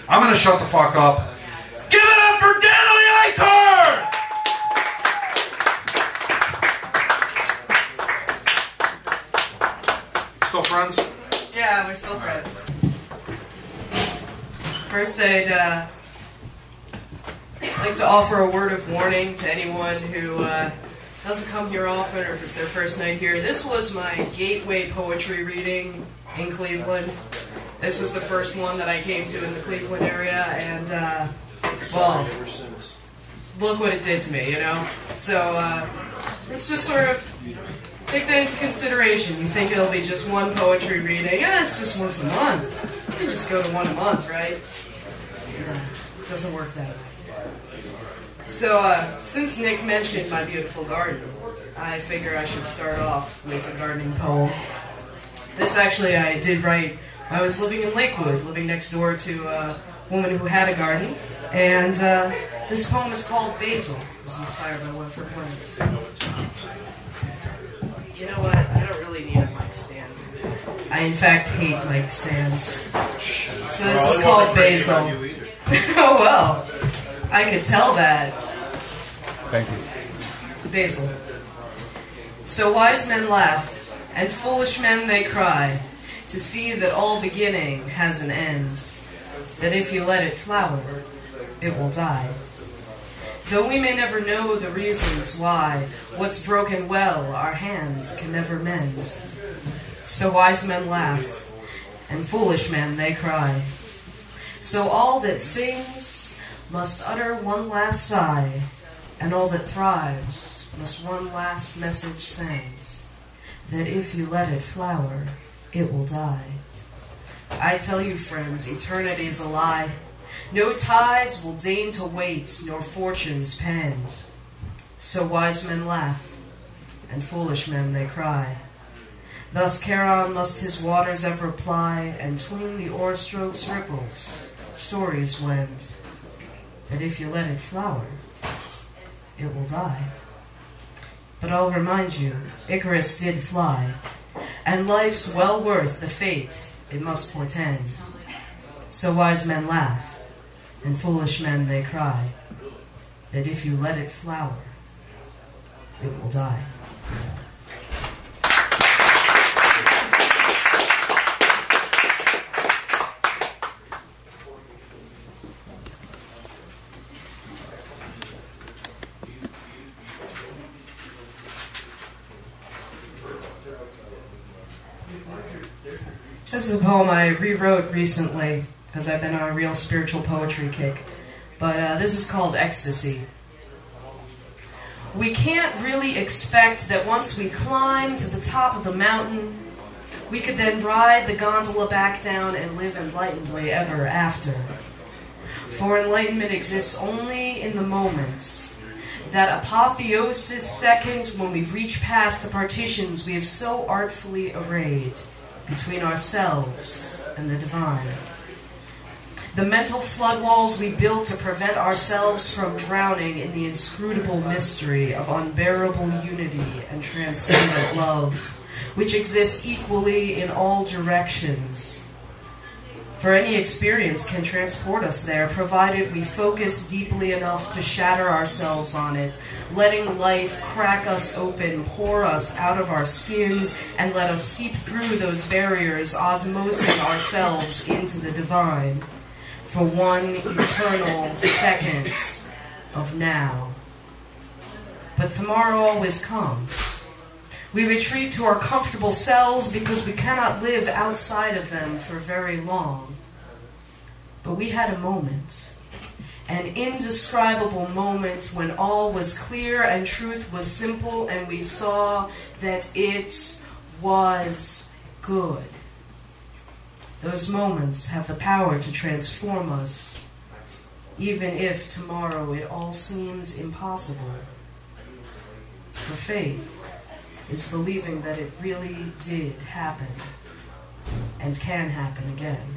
I'm gonna shut the fuck up. Give it up for Danilee Eichorne! Still friends? Yeah, we're still friends. First, I'd like to offer a word of warning to anyone who doesn't come here often or if it's their first night here. This was my gateway poetry reading in Cleveland. This was the first one that I came to in the Cleveland area, and, well, look what it did to me, you know? So, let's just sort of take that into consideration. You think it'll be just one poetry reading. Yeah, it's just once a month. You just go to one a month, right? It doesn't work that way. So, since Nick mentioned my beautiful garden, I figure I should start off with a gardening poem. This actually I did write. I was living in Lakewood, living next door to a woman who had a garden, and this poem is called Basil. It was inspired by one of her plants. You know what? I don't really need a mic stand. I, in fact, hate mic stands. So this is called Basil. Oh, well. I could tell that. Thank you. Basil. So wise men laugh, and foolish men they cry, to see that all beginning has an end, that if you let it flower, it will die. Though we may never know the reasons why, what's broken well our hands can never mend. So wise men laugh, and foolish men they cry. So all that sings must utter one last sigh, and all that thrives must one last message send, that if you let it flower, it will die. I tell you, friends, eternity's a lie. No tides will deign to wait, nor fortunes pend. So wise men laugh, and foolish men they cry. Thus Charon must his waters ever ply, and tween the oar strokes ripples, stories wend, that if you let it flower, it will die. But I'll remind you, Icarus did fly, and life's well worth the fate it must portend. So wise men laugh, and foolish men they cry, that if you let it flower, it will die. This is a poem I rewrote recently, because I've been on a real spiritual poetry kick. But this is called Ecstasy. We can't really expect that once we climb to the top of the mountain, we could then ride the gondola back down and live enlightenedly ever after. For enlightenment exists only in the moments, that apotheosis second when we've reached past the partitions we have so artfully arrayed between ourselves and the divine. The mental flood walls we built to prevent ourselves from drowning in the inscrutable mystery of unbearable unity and transcendent love, which exists equally in all directions. For any experience can transport us there, provided we focus deeply enough to shatter ourselves on it, letting life crack us open, pour us out of our skins, and let us seep through those barriers, osmosing ourselves into the divine, for one eternal second of now. But tomorrow always comes. We retreat to our comfortable cells because we cannot live outside of them for very long. But we had a moment, an indescribable moment when all was clear and truth was simple and we saw that it was good. Those moments have the power to transform us, even if tomorrow it all seems impossible. For faith is believing that it really did happen and can happen again.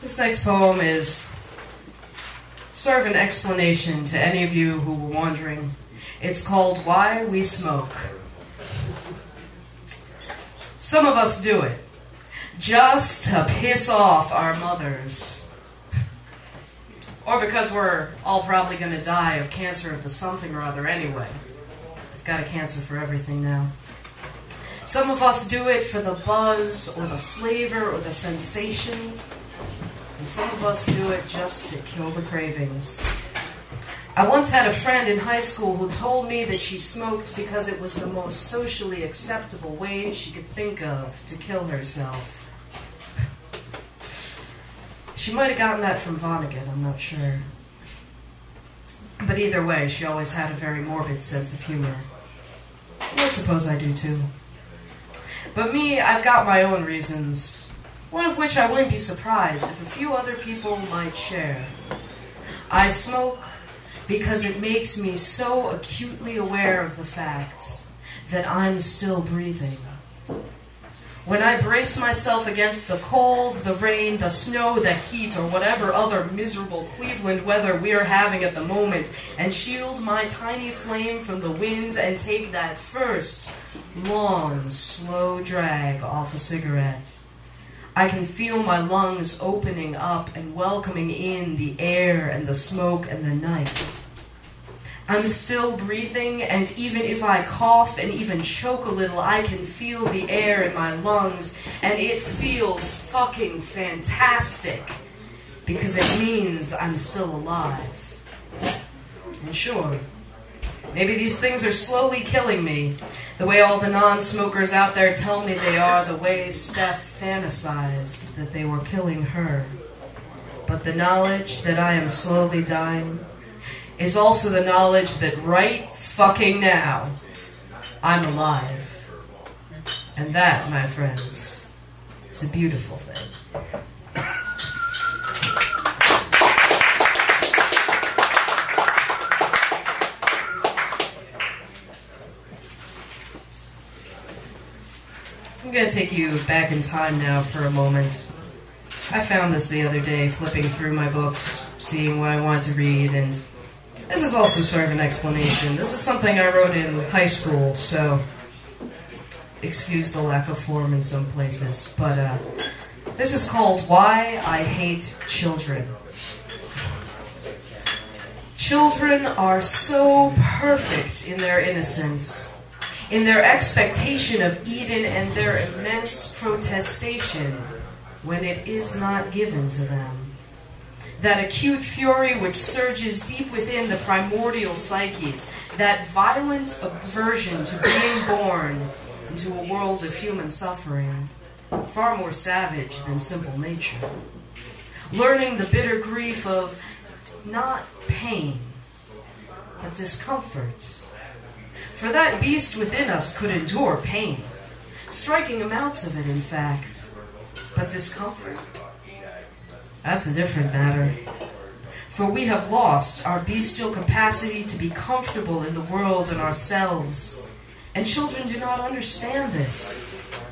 This next poem is sort of an explanation to any of you who were wondering. It's called Why We Smoke. Some of us do it just to piss off our mothers. Or because we're all probably going to die of cancer of the something or other anyway. They've got a cancer for everything now. Some of us do it for the buzz or the flavor or the sensation. And some of us do it just to kill the cravings. I once had a friend in high school who told me that she smoked because it was the most socially acceptable way she could think of to kill herself. She might have gotten that from Vonnegut, I'm not sure. But either way, she always had a very morbid sense of humor. I suppose I do too. But me, I've got my own reasons, one of which I wouldn't be surprised if a few other people might share. I smoke because it makes me so acutely aware of the fact that I'm still breathing. When I brace myself against the cold, the rain, the snow, the heat, or whatever other miserable Cleveland weather we're having at the moment, and shield my tiny flame from the winds and take that first, long, slow drag off a cigarette, I can feel my lungs opening up and welcoming in the air and the smoke and the night. I'm still breathing, and even if I cough and even choke a little, I can feel the air in my lungs, and it feels fucking fantastic, because it means I'm still alive. And sure, maybe these things are slowly killing me, the way all the non-smokers out there tell me they are, the way Steph fantasized that they were killing her. But the knowledge that I am slowly dying is also the knowledge that right fucking now, I'm alive. And that, my friends, is a beautiful thing. I'm going to take you back in time now for a moment. I found this the other day, flipping through my books, seeing what I wanted to read, and this is also sort of an explanation. This is something I wrote in high school, so excuse the lack of form in some places. But this is called Why I Hate Children. Children are so perfect in their innocence, in their expectation of Eden and their immense protestation when it is not given to them. That acute fury which surges deep within the primordial psyches, that violent aversion to being born into a world of human suffering, far more savage than simple nature. Learning the bitter grief of not pain, but discomfort. For that beast within us could endure pain, striking amounts of it, in fact. But discomfort? That's a different matter. For we have lost our bestial capacity to be comfortable in the world and ourselves. And children do not understand this.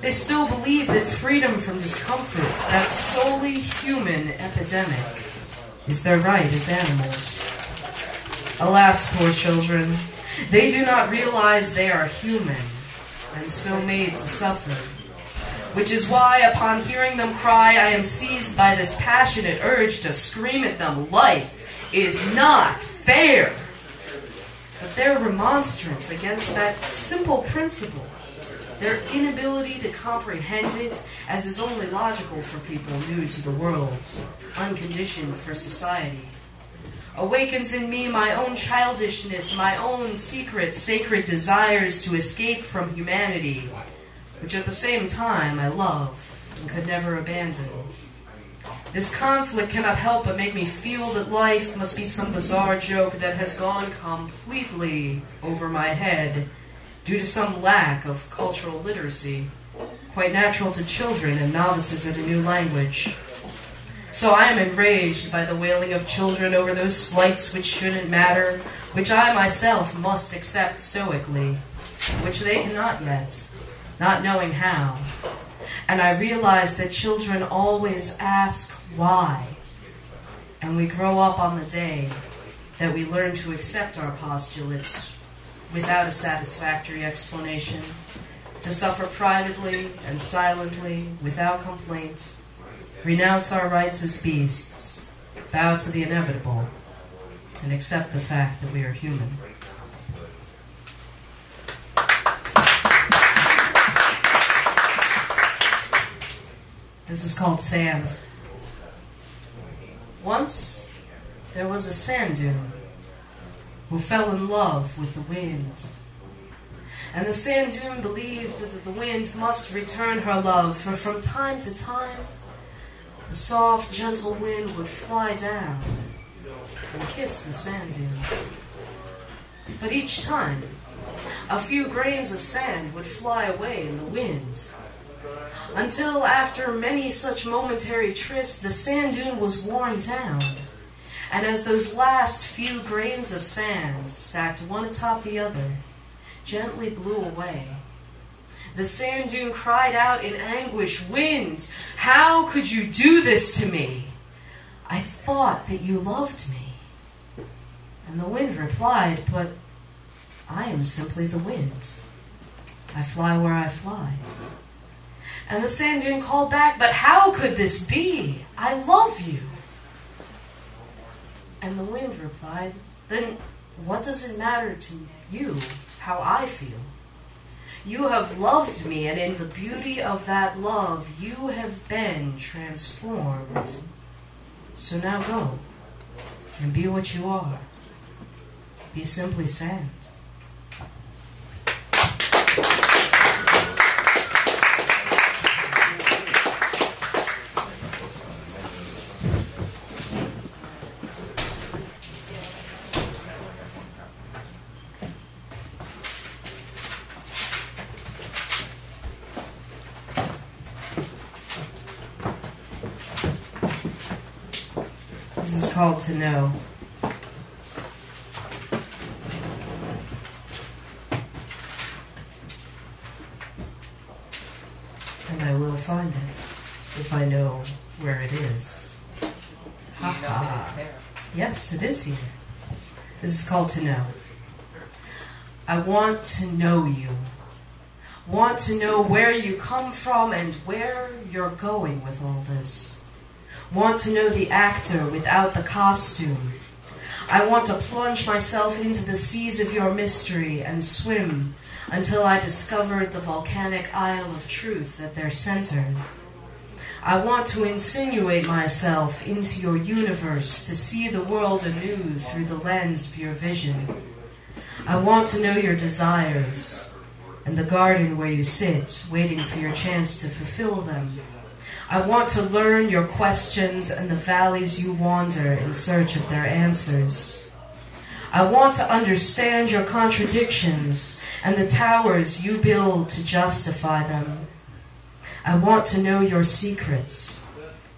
They still believe that freedom from discomfort, that solely human epidemic, is their right as animals. Alas, poor children, they do not realize they are human, and so made to suffer. Which is why, upon hearing them cry, I am seized by this passionate urge to scream at them, life is not fair. But their remonstrance against that simple principle, their inability to comprehend it as is only logical for people new to the world, unconditioned for society, awakens in me my own childishness, my own secret, sacred desires to escape from humanity, which at the same time I love and could never abandon. This conflict cannot help but make me feel that life must be some bizarre joke that has gone completely over my head due to some lack of cultural literacy, quite natural to children and novices at a new language. So I am enraged by the wailing of children over those slights which shouldn't matter, which I myself must accept stoically, which they cannot yet, not knowing how. And I realized that children always ask why. And we grow up on the day that we learn to accept our postulates without a satisfactory explanation, to suffer privately and silently without complaint, renounce our rights as beasts, bow to the inevitable, and accept the fact that we are human. This is called sand. Once, there was a sand dune who fell in love with the wind. And the sand dune believed that the wind must return her love, for from time to time, the soft, gentle wind would fly down and kiss the sand dune. But each time, a few grains of sand would fly away in the wind, until after many such momentary trysts, the sand dune was worn down. And as those last few grains of sand, stacked one atop the other, gently blew away, the sand dune cried out in anguish, "Wind, how could you do this to me? I thought that you loved me." And the wind replied, "But I am simply the wind. I fly where I fly." And the sand dune called back, "But how could this be? I love you." And the wind replied, "Then what does it matter to you how I feel? You have loved me, and in the beauty of that love, you have been transformed. So now go and be what you are. Be simply sand." This is called To Know. And I will find it if I know where it is. Ha ha. Yes, it is here. This is called To Know. I want to know you. Want to know where you come from and where you're going with all this. Want to know the actor without the costume. I want to plunge myself into the seas of your mystery and swim until I discovered the volcanic isle of truth at their center. I want to insinuate myself into your universe to see the world anew through the lens of your vision. I want to know your desires and the garden where you sit, waiting for your chance to fulfill them. I want to learn your questions and the valleys you wander in search of their answers. I want to understand your contradictions and the towers you build to justify them. I want to know your secrets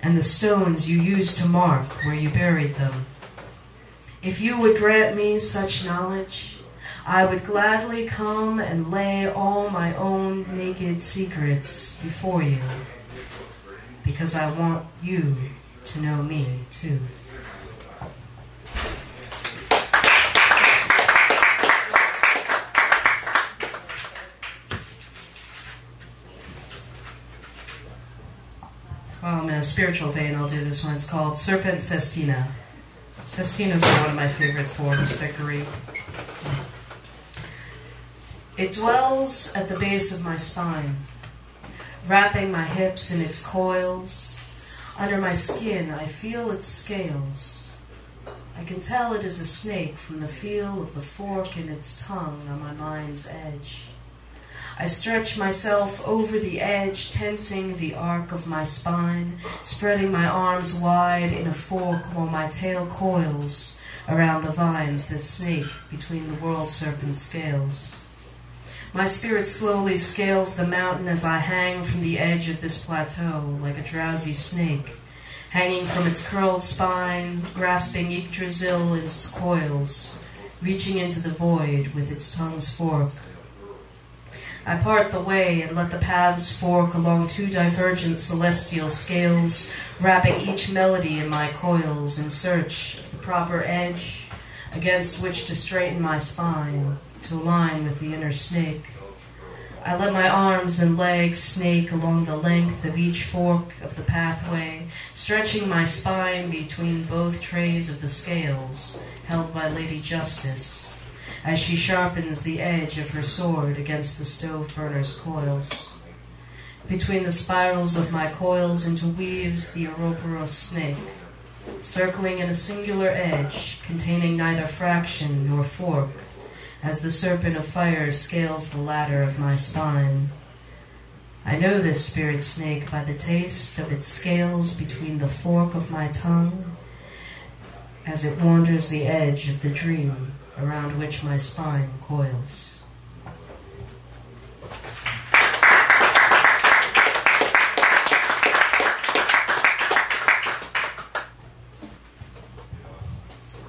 and the stones you use to mark where you buried them. If you would grant me such knowledge, I would gladly come and lay all my own naked secrets before you, because I want you to know me too. Well, in a spiritual vein, I'll do this one. It's called Serpent Sestina. Sestinas are one of my favorite forms. They're great. It dwells at the base of my spine, wrapping my hips in its coils. Under my skin, I feel its scales. I can tell it is a snake from the feel of the fork in its tongue on my mind's edge. I stretch myself over the edge, tensing the arc of my spine, spreading my arms wide in a fork while my tail coils around the vines that snake between the world serpent's scales. My spirit slowly scales the mountain as I hang from the edge of this plateau like a drowsy snake, hanging from its curled spine, grasping Yggdrasil in its coils, reaching into the void with its tongue's fork. I part the way and let the paths fork along two divergent celestial scales, wrapping each melody in my coils in search of the proper edge against which to straighten my spine, to align with the inner snake. I let my arms and legs snake along the length of each fork of the pathway, stretching my spine between both trays of the scales held by Lady Justice, as she sharpens the edge of her sword against the stove burner's coils. Between the spirals of my coils interweaves the Ouroboros snake, circling in a singular edge containing neither fraction nor fork, as the serpent of fire scales the ladder of my spine. I know this spirit snake by the taste of its scales between the fork of my tongue as it wanders the edge of the dream around which my spine coils.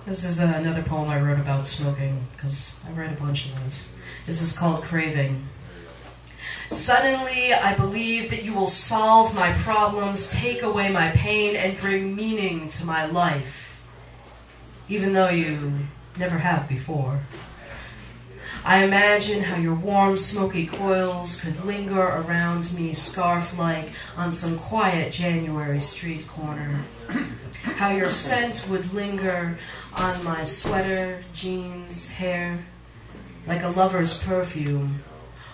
This is another poem I wrote about smoking, because I write a bunch of those. This is called Craving. Suddenly, I believe that you will solve my problems, take away my pain, and bring meaning to my life, even though you never have before. I imagine how your warm, smoky coils could linger around me scarf-like on some quiet January street corner. How your scent would linger on my sweater, jeans, hair, like a lover's perfume,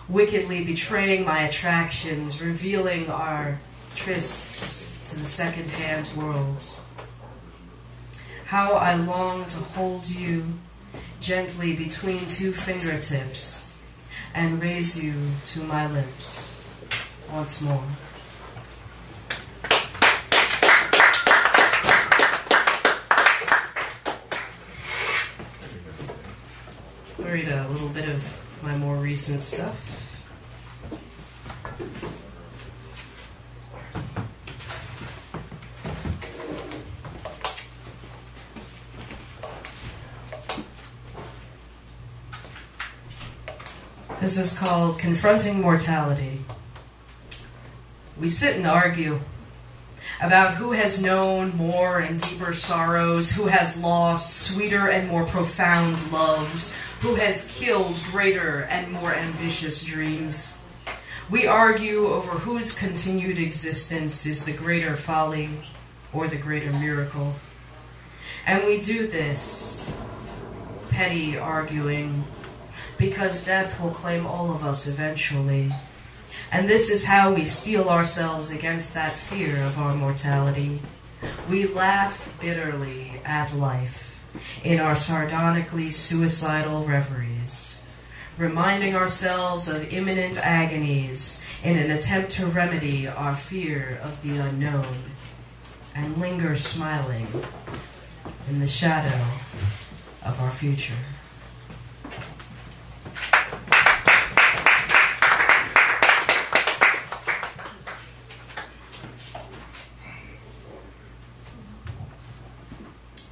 wickedly betraying my attractions, revealing our trysts to the second-hand worlds. How I long to hold you gently between two fingertips and raise you to my lips once more. I'll read a little bit of my more recent stuff. This is called Confronting Mortality. We sit and argue about who has known more and deeper sorrows, who has lost sweeter and more profound loves, who has killed greater and more ambitious dreams. We argue over whose continued existence is the greater folly or the greater miracle. And we do this, petty arguing, because death will claim all of us eventually. And this is how we steel ourselves against that fear of our mortality. We laugh bitterly at life in our sardonically suicidal reveries, reminding ourselves of imminent agonies in an attempt to remedy our fear of the unknown, and linger smiling in the shadow of our future.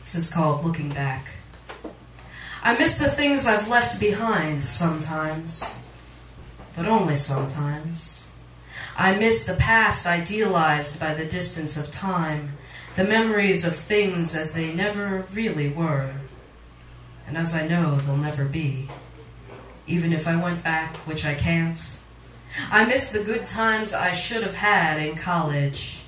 This is called Looking Back. I miss the things I've left behind sometimes, but only sometimes. I miss the past idealized by the distance of time, the memories of things as they never really were, and as I know they'll never be, even if I went back, which I can't. I miss the good times I should have had in college.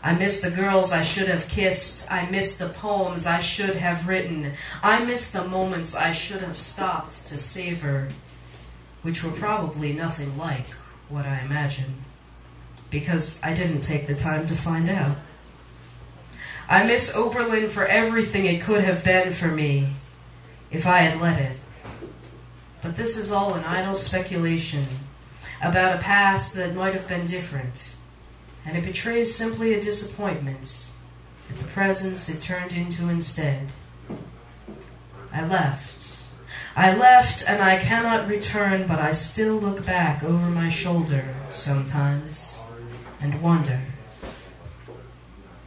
I miss the girls I should have kissed. I miss the poems I should have written. I miss the moments I should have stopped to savor, which were probably nothing like what I imagined, because I didn't take the time to find out. I miss Oberlin for everything it could have been for me, if I had let it. But this is all an idle speculation about a past that might have been different, and it betrays simply a disappointment at the presence it turned into instead. I left, and I cannot return, but I still look back over my shoulder sometimes and wonder,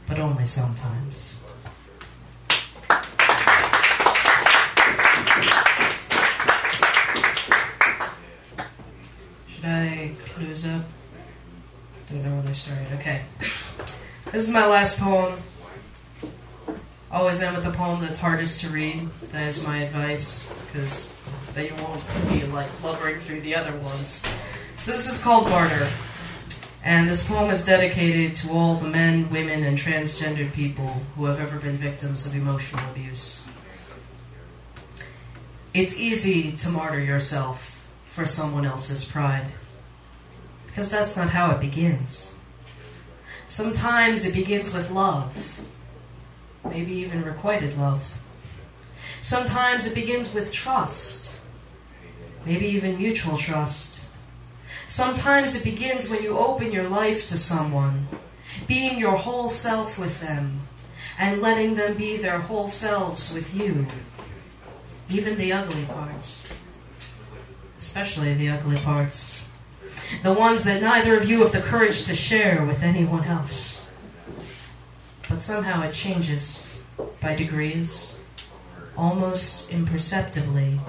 but only sometimes. Should is up? Don't know when I started. Okay. This is my last poem. Always end with a poem that's hardest to read. That is my advice, because then you won't be like blubbering through the other ones. So this is called Martyr. And this poem is dedicated to all the men, women, and transgendered people who have ever been victims of emotional abuse. It's easy to martyr yourself for someone else's pride, because that's not how it begins. Sometimes it begins with love, maybe even requited love. Sometimes it begins with trust, maybe even mutual trust. Sometimes it begins when you open your life to someone, being your whole self with them, and letting them be their whole selves with you. Even the ugly parts. Especially the ugly parts. The ones that neither of you have the courage to share with anyone else. But somehow it changes by degrees, almost imperceptibly.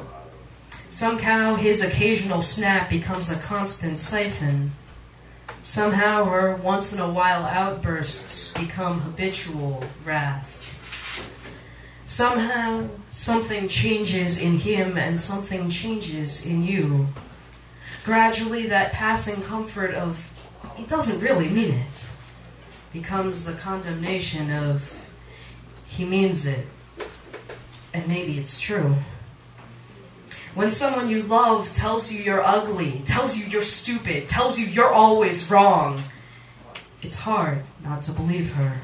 Somehow his occasional snap becomes a constant siphon. Somehow her once-in-a-while outbursts become habitual wrath. Somehow something changes in him and something changes in you. Gradually that passing comfort of, he doesn't really mean it, becomes the condemnation of, he means it, and maybe it's true. When someone you love tells you you're ugly, tells you you're stupid, tells you you're always wrong, it's hard not to believe her.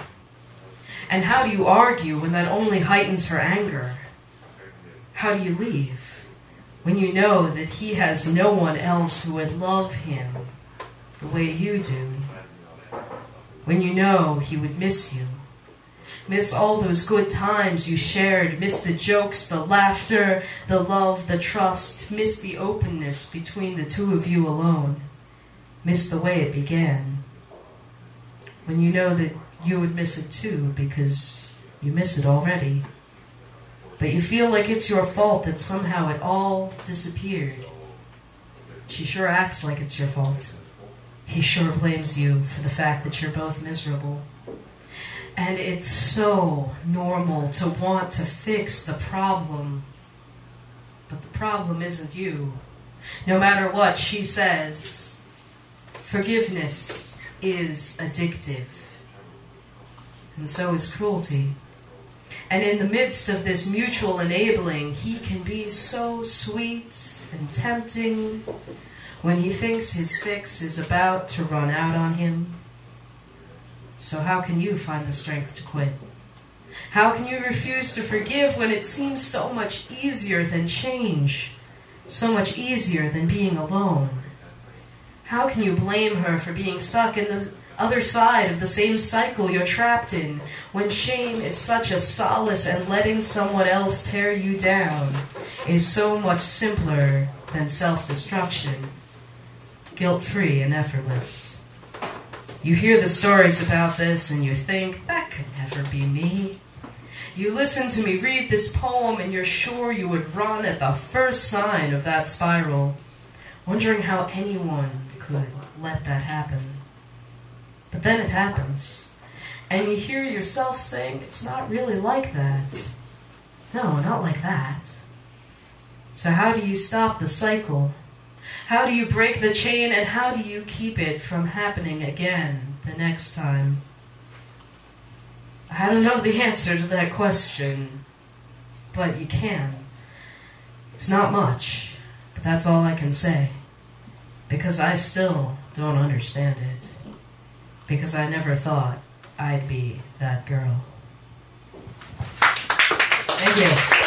And how do you argue when that only heightens her anger? How do you leave when you know that he has no one else who would love him the way you do? When you know he would miss you, miss all those good times you shared, miss the jokes, the laughter, the love, the trust, miss the openness between the two of you alone, miss the way it began. When you know that you would miss it too, because you miss it already. But you feel like it's your fault that somehow it all disappeared. She sure acts like it's your fault. He sure blames you for the fact that you're both miserable. And it's so normal to want to fix the problem. But the problem isn't you. No matter what she says, forgiveness is addictive. And so is cruelty. And in the midst of this mutual enabling, he can be so sweet and tempting when he thinks his fix is about to run out on him. So how can you find the strength to quit? How can you refuse to forgive when it seems so much easier than change? So much easier than being alone? How can you blame her for being stuck in the other side of the same cycle you're trapped in, when shame is such a solace and letting someone else tear you down is so much simpler than self-destruction, guilt-free and effortless? You hear the stories about this and you think, that could never be me. You listen to me read this poem and you're sure you would run at the first sign of that spiral, wondering how anyone could let that happen. But then it happens, and you hear yourself saying, it's not really like that. No, not like that. So how do you stop the cycle? How do you break the chain, and how do you keep it from happening again the next time? I don't know the answer to that question, but you can. It's not much, but that's all I can say, because I still don't understand it. Because I never thought I'd be that girl. Thank you.